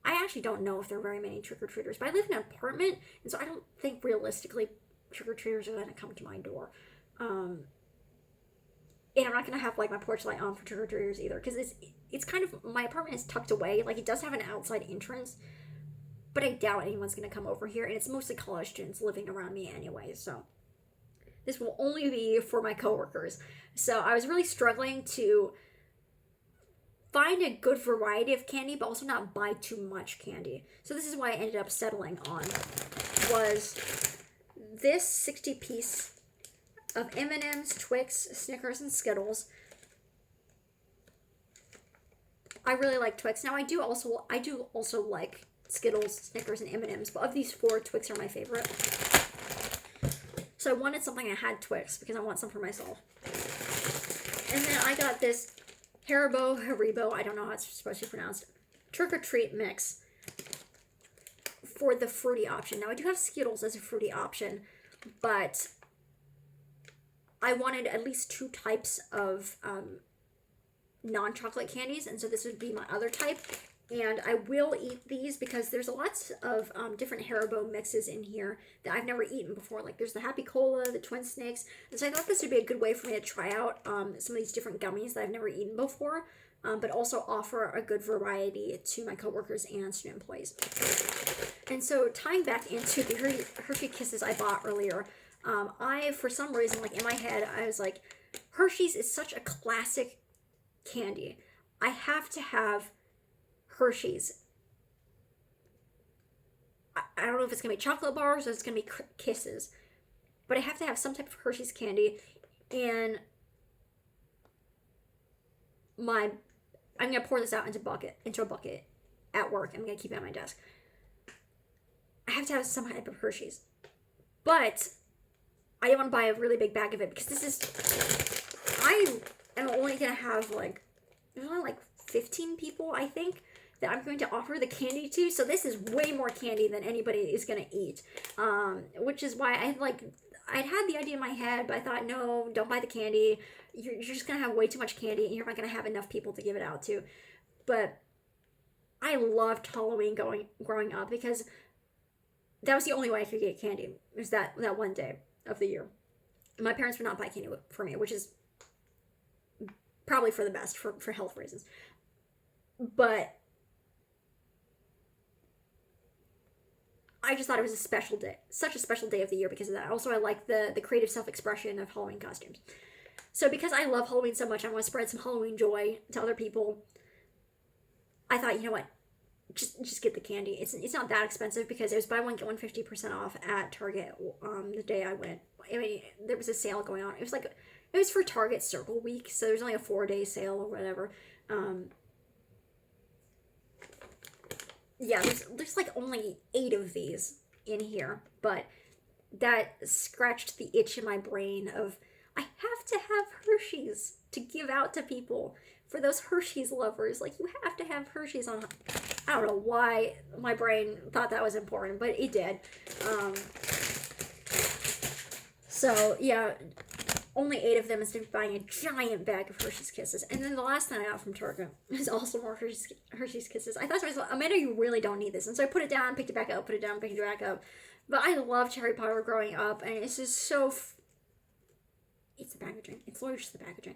I actually don't know if there are very many trick-or-treaters, but I live in an apartment, and so I don't think realistically trick-or-treaters are going to come to my door. And I'm not going to have like my porch light on for trick-or-treaters either, because it's kind of, my apartment is tucked away. Like, it does have an outside entrance, but I doubt anyone's going to come over here, and it's mostly college students living around me anyway, so this will only be for my coworkers. So I was really struggling to find a good variety of candy, but also not buy too much candy. So this is why I ended up settling on was this 60-piece of M&M's, Twix, Snickers, and Skittles. I really like Twix. Now I do also like Skittles, Snickers, and M&M's, but of these four, Twix are my favorite. So I wanted something that had Twix because I want some for myself. And then I got this Haribo, I don't know how it's supposed to be pronounced, trick-or-treat mix for the fruity option. Now I do have Skittles as a fruity option, but I wanted at least two types of non-chocolate candies, and so this would be my other type. And I will eat these because there's lots of different Haribo mixes in here that I've never eaten before. Like, there's the Happy Cola, the Twin Snakes. And so I thought this would be a good way for me to try out some of these different gummies that I've never eaten before, but also offer a good variety to my coworkers and student employees. And so tying back into the Hershey Kisses I bought earlier, for some reason, like in my head, I was like, Hershey's is such a classic candy. I have to have Hershey's. I don't know if it's going to be chocolate bars or it's going to be Kisses, but I have to have some type of Hershey's candy in my, I'm going to pour this out into a bucket at work. I'm going to keep it on my desk. I have to have some type of Hershey's, but I didn't want to buy a really big bag of it because I am only going to have there's only 15 people, I think, that I'm going to offer the candy to. So this is way more candy than anybody is going to eat. Which is why I'd had the idea in my head, but I thought, no, don't buy the candy. You're just going to have way too much candy, and you're not going to have enough people to give it out to. But I loved Halloween growing up because that was the only way I could get candy. It was that one day of the year. My parents would not buy candy for me, which is probably for the best for health reasons. But I just thought it was a special day, such a special day of the year because of that. Also, I like the creative self-expression of Halloween costumes. So because I love Halloween so much, I want to spread some Halloween joy to other people. I thought, you know what, just get the candy. It's not that expensive because it was buy one get one 50% off at Target the day I went. I mean, there was a sale going on. It was for Target Circle Week, so there's only a 4-day sale or whatever. Yeah, there's only 8 of these in here, but that scratched the itch in my brain of, I have to have Hershey's to give out to people. For those Hershey's lovers, you have to have Hershey's on. I don't know why my brain thought that was important, but it did. So, yeah, only 8 of them instead of buying a giant bag of Hershey's Kisses. And then the last thing I got from Target is also more Hershey's Kisses. I thought to myself, Amanda, you really don't need this. And so I put it down, picked it back up, put it down, picked it back up. But I loved Harry Potter growing up, and it's just so... It's the packaging. It's literally just the packaging.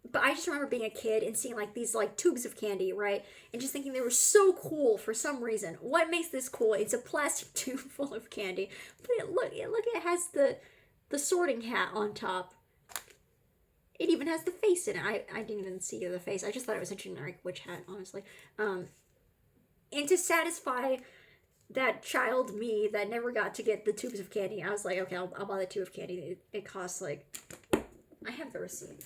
But I just remember being a kid and seeing like these like tubes of candy, right? And just thinking they were so cool for some reason. What makes this cool? It's a plastic tube full of candy. But it has the sorting hat on top. It even has the face in it. I didn't even see the face. I just thought it was a generic witch hat, honestly. And to satisfy that child me that never got to get the tubes of candy, I was like, okay, I'll buy the tube of candy. It costs like, I have the receipt.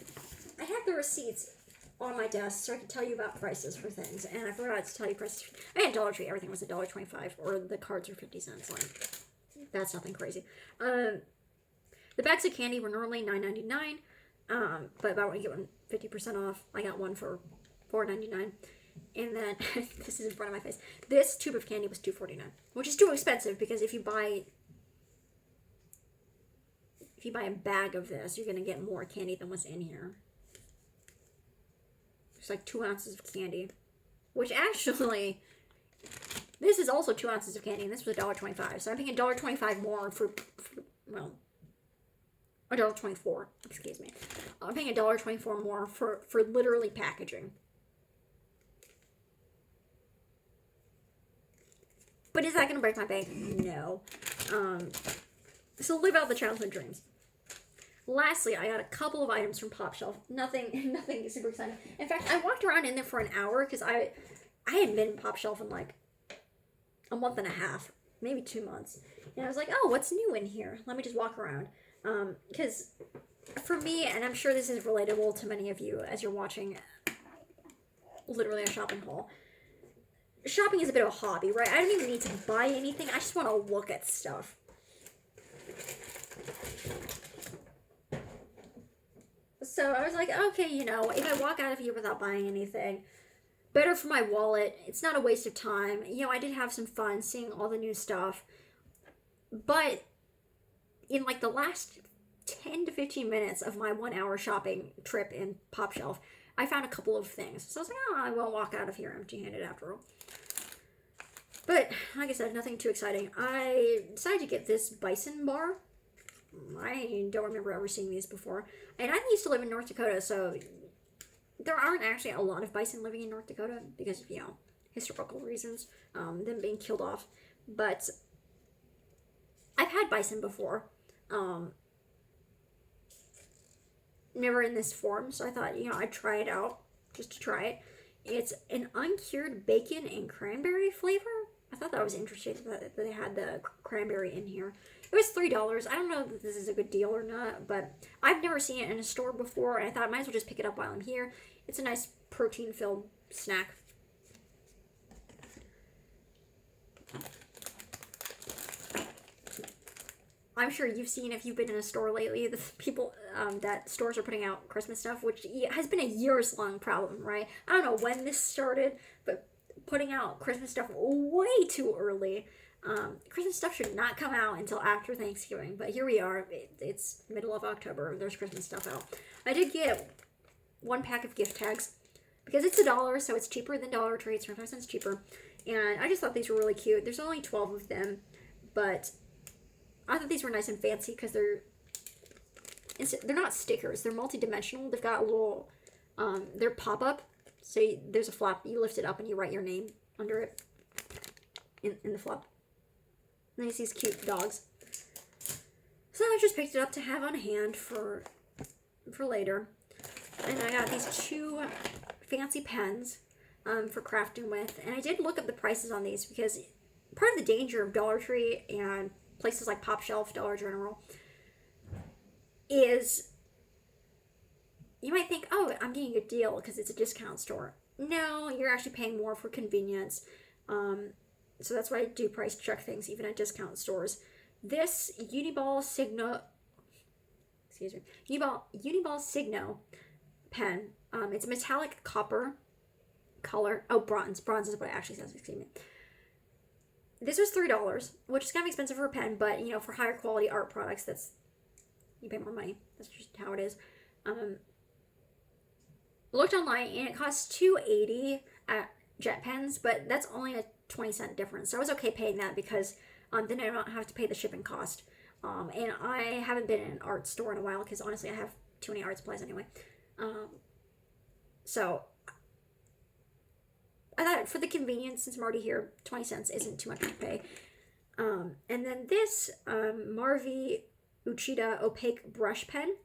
I have the receipts on my desk so I can tell you about prices for things. And I forgot to tell you prices. I had Dollar Tree. Everything was $1.25, or the cards were 50 cents. Like, that's nothing crazy. The bags of candy were normally $9.99. But I want to get one 50% off. I got one for $4.99. And then, this is in front of my face. This tube of candy was $2.49, which is too expensive because if you buy a bag of this, you're going to get more candy than what's in here. It's like 2 ounces of candy, which actually, this is also 2 ounces of candy, and this was $1.25. So I'm paying $1.25 more for well, $1.24, excuse me. I'm paying $1.24 more for literally packaging. But is that going to break my bank? No. So live out the childhood dreams. Lastly, I got a couple of items from Pop Shelf. Nothing super exciting. In fact, I walked around in there for an hour because I hadn't been in Pop Shelf in like a month and a half, maybe 2 months. And I was like, oh, what's new in here? Let me just walk around. Because for me, and I'm sure this is relatable to many of you as you're watching literally a shopping haul, shopping is a bit of a hobby, right? I don't even need to buy anything. I just want to look at stuff. So I was like, okay, if I walk out of here without buying anything, better for my wallet. It's not a waste of time. I did have some fun seeing all the new stuff. But in like the last 10 to 15 minutes of my 1 hour shopping trip in Pop Shelf, I found a couple of things. So I was like, oh, I won't walk out of here empty-handed after all. But, like I said, nothing too exciting. I decided to get this bison bar. I don't remember ever seeing these before. And I used to live in North Dakota, so there aren't actually a lot of bison living in North Dakota because of, historical reasons, them being killed off. But I've had bison before. Never in this form, so I thought, I'd try it out, just to try it. It's an uncured bacon and cranberry flavor. I thought that was interesting that they had the cranberry in here. It was $3. I don't know if this is a good deal or not, but I've never seen it in a store before, and I thought I might as well just pick it up while I'm here. It's a nice protein-filled snack. I'm sure you've seen, if you've been in a store lately, the people that stores are putting out Christmas stuff, which has been a years-long problem, right? I don't know when this started, but putting out Christmas stuff way too early. Christmas stuff should not come out until after Thanksgiving, but here we are. It's middle of October. There's Christmas stuff out. I did get 1 pack of gift tags because it's $1, so it's cheaper than Dollar Tree. It's 25 cents cheaper, and I just thought these were really cute. There's only 12 of them, but I thought these were nice and fancy because they're not stickers. They're multi-dimensional. They've got a little, they're pop-up. So there's a flap. You lift it up and you write your name under it in the flap. And there's these cute dogs. So I just picked it up to have on hand for later. And I got these 2 fancy pens for crafting with. And I did look up the prices on these because part of the danger of Dollar Tree and places like Pop Shelf, Dollar General, is you might think, oh, I'm getting a good deal because it's a discount store. No, you're actually paying more for convenience. So that's why I do price check things even at discount stores. This Uniball Signo pen. It's metallic copper color. Oh, bronze. Bronze is what it actually says. Excuse me. This was $3, which is kind of expensive for a pen, but for higher quality art products, you pay more money. That's just how it is. Looked online and it costs $2.80 at Jet Pens, but that's only a 20-cent difference. So I was okay paying that because then I don't have to pay the shipping cost. And I haven't been in an art store in a while because honestly I have too many art supplies anyway. So I thought for the convenience, since I'm already here, 20 cents isn't too much to pay. And then this Marvi Uchida opaque brush pen.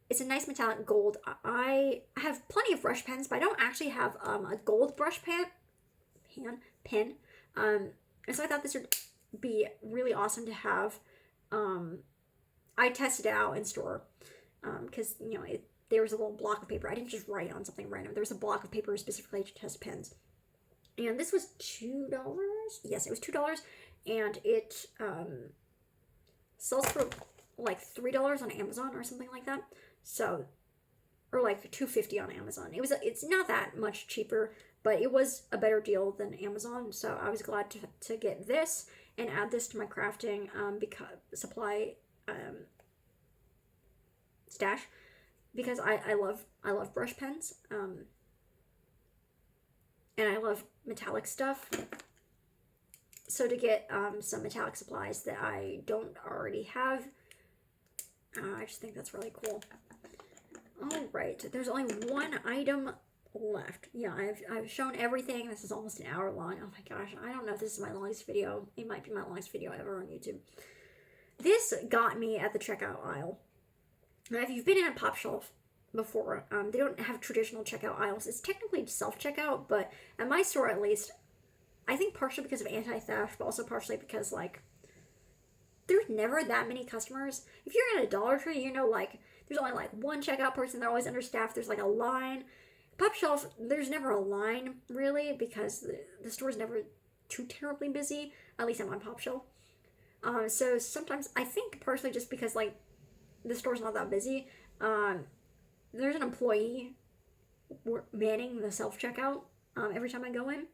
It's a nice metallic gold. I have plenty of brush pens, but I don't actually have a gold brush pen. And so I thought this would be really awesome to have. I tested it out in store because, there was a little block of paper. I didn't just write on something random. There was a block of paper specifically to test pens. And this was $2. Yes, it was $2. And it sells for like $3 on Amazon or something like that. So, or like $2.50 on Amazon. It's not that much cheaper, but it was a better deal than Amazon. So I was glad to get this and add this to my crafting supply stash, because I love brush pens, and I love metallic stuff. So to get some metallic supplies that I don't already have, I just think that's really cool. All right, there's only one item left. Yeah, I've shown everything. This is almost an hour long. Oh my gosh, I don't know if this is my longest video. It might be my longest video ever on YouTube. This got me at the checkout aisle. Now, if you've been in a Pop Shelf before, they don't have traditional checkout aisles. It's technically self-checkout, but at my store at least, I think partially because of anti-theft, but also partially because, like, there's never that many customers. If you're in a Dollar Tree, there's only like one checkout person. They're always understaffed. There's like a line. Pop Shelf, there's never a line, really, because the store's never too terribly busy. At least I'm on Pop Shelf. So sometimes, I think partially just because, like, the store's not that busy, there's an employee manning the self-checkout every time I go in.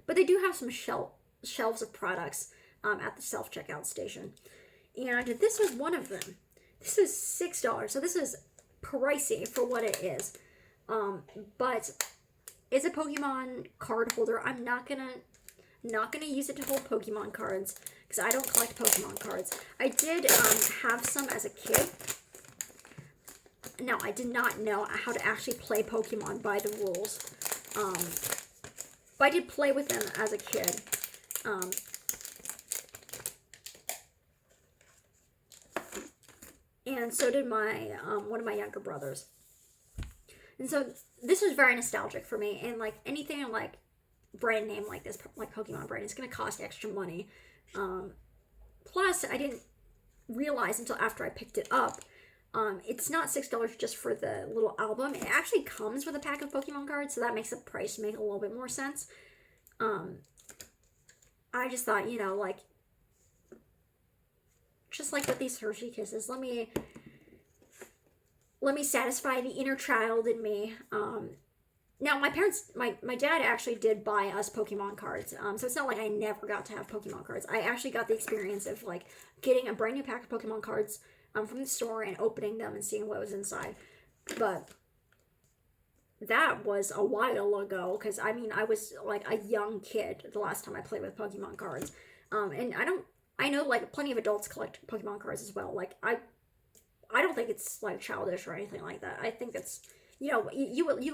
But they do have some shelves of products at the self-checkout station. And this was one of them. This is $6, so this is pricey for what it is. But it's a Pokemon card holder. I'm not gonna use it to hold Pokemon cards because I don't collect Pokemon cards. I did have some as a kid. No, I did not know how to actually play Pokemon by the rules. But I did play with them as a kid. And so did my one of my younger brothers. And so this was very nostalgic for me. And like anything like brand name like this, like Pokemon brand, it's going to cost extra money. Plus, I didn't realize until after I picked it up, it's not $6 just for the little album. It actually comes with a pack of Pokemon cards, so that makes the price make a little bit more sense. I just thought, like, just like with these Hershey Kisses, let me satisfy the inner child in me. Now, my parents, my dad actually did buy us Pokemon cards, so it's not like I never got to have Pokemon cards. I actually got the experience of, like, getting a brand new pack of Pokemon cards from the store and opening them and seeing what was inside. But that was a while ago, because, I was, like, a young kid the last time I played with Pokemon cards. And I know, like, plenty of adults collect Pokemon cards as well. Like, I don't think it's, like, childish or anything like that. I think it's, you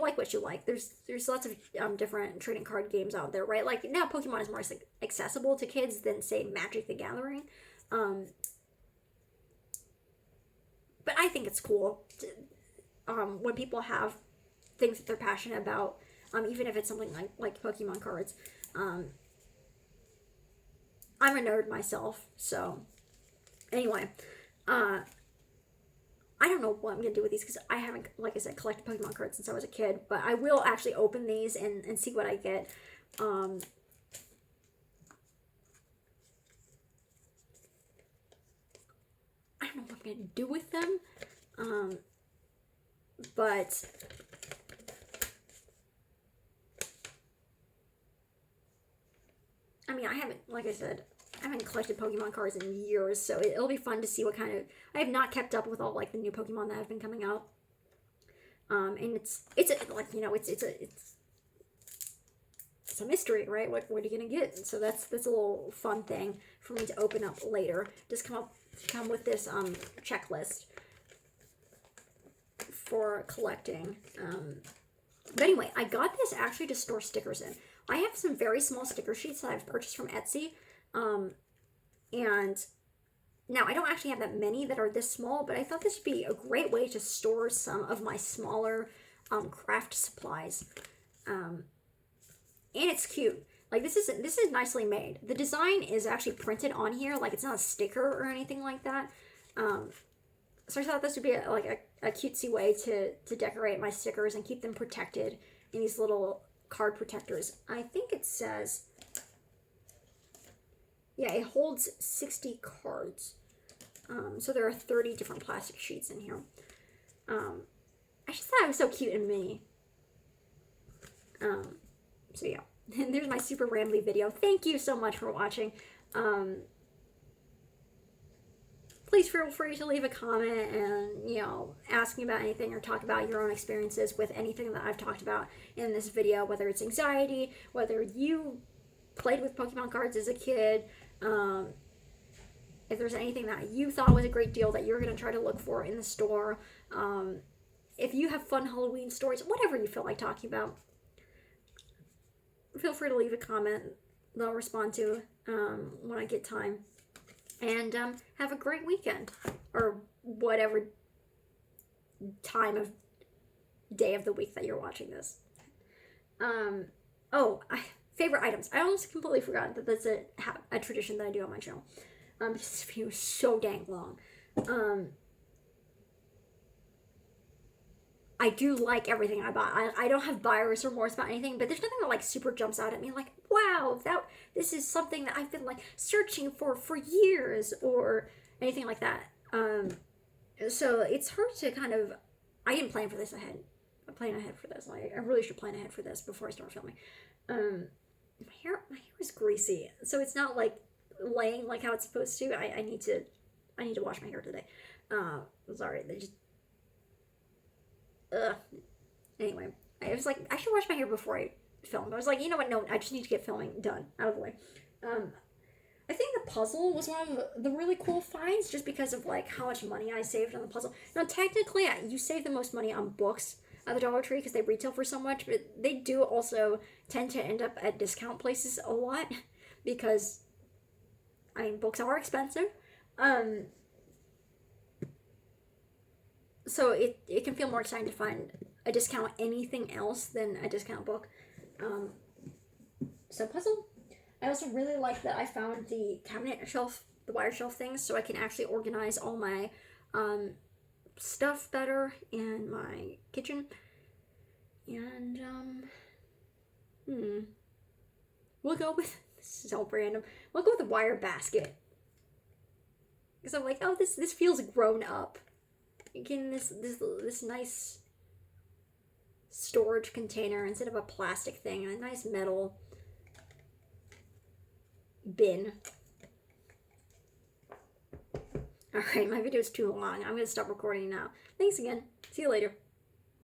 like what you like. There's lots of different trading card games out there, right? Like, now Pokemon is more accessible to kids than, say, Magic the Gathering. But I think it's cool when people have things that they're passionate about, even if it's something like Pokemon cards. I'm a nerd myself, so anyway, I don't know what I'm going to do with these because I haven't, like I said, collected Pokemon cards since I was a kid, but I will actually open these and see what I get. I don't know what I'm going to do with them, but I haven't, like I said, I haven't collected Pokemon cards in years, so it'll be fun to see what kind of... I have not kept up with all, like, the new Pokemon that have been coming out. And it's a mystery, right? What are you gonna get? So that's a little fun thing for me to open up later. Just come with this checklist for collecting. But anyway, I got this actually to store stickers in. I have some very small sticker sheets that I've purchased from Etsy. And now I don't actually have that many that are this small, but I thought this would be a great way to store some of my smaller craft supplies. And it's cute. Like this is nicely made. The design is actually printed on here, like it's not a sticker or anything like that. So I thought this would be a cutesy way to decorate my stickers and keep them protected in these little card protectors. I think it says, yeah, it holds 60 cards. So there are 30 different plastic sheets in here. I just thought it was so cute and mini. So yeah, there's my super rambly video. Thank you so much for watching. Please feel free to leave a comment and, you know, ask me about anything or talk about your own experiences with anything that I've talked about in this video, whether it's anxiety, whether you played with Pokemon cards as a kid, if there's anything that you thought was a great deal that you're going to try to look for in the store, if you have fun Halloween stories, whatever you feel like talking about, feel free to leave a comment that I'll respond to when I get time. And have a great weekend, or whatever time of day of the week that you're watching this. Favorite items. I almost completely forgot that that's a tradition that I do on my channel. This video is so dang long. I do like everything I buy. I don't have buyer's remorse about anything, but there's nothing that like super jumps out at me like, wow, this is something that I've been like searching for years, or anything like that. So it's hard to kind of, I didn't plan for this ahead. I'm planning ahead for this. Like, I really should plan ahead for this before I start filming. My hair is greasy, so it's not like laying like how it's supposed to. I need to wash my hair today. Sorry, they just. Anyway, I was like, I should wash my hair before I film. I was like, you know what? No, I just need to get filming done out of the way. I think the puzzle was one of the really cool finds, just because of like how much money I saved on the puzzle. Now, technically, you save the most money on books at the Dollar Tree because they retail for so much, but they do also tend to end up at discount places a lot because, I mean, books are expensive. So it can feel more exciting to find a discount anything else than a discount book. So puzzle. I also really like that I found the cabinet shelf, the wire shelf things, so I can actually organize all my stuff better in my kitchen. And we'll go with, this is all random, we'll go with the wire basket. Because I'm like, oh, this feels grown up. Again, this nice storage container instead of a plastic thing, and a nice metal bin. Alright, my video is too long. I'm going to stop recording now. Thanks again. See you later.